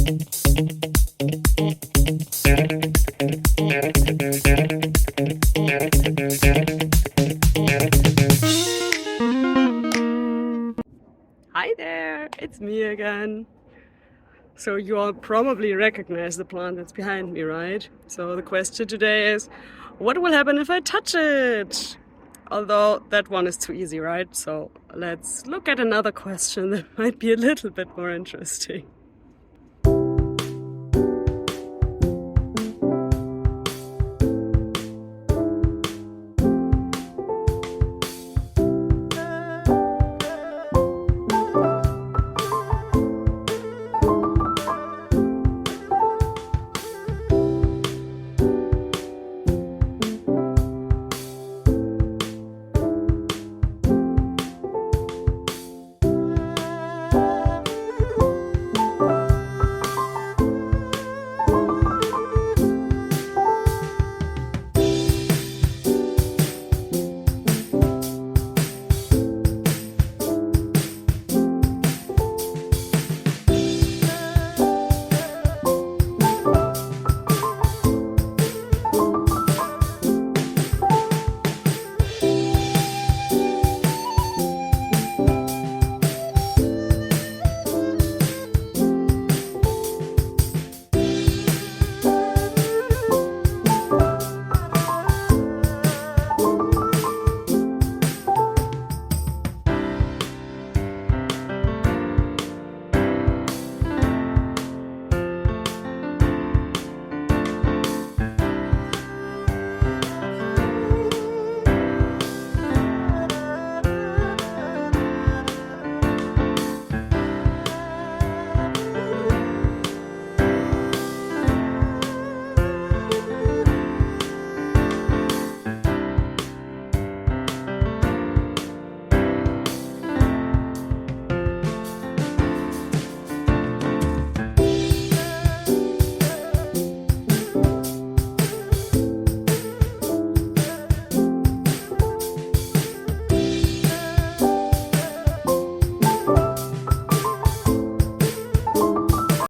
Hi there, it's me again. So you all probably recognize the plant that's behind me, right? So the question today is, what will happen if I touch it? Although that one is too easy, right? So let's look at another question that might be a little bit more interesting.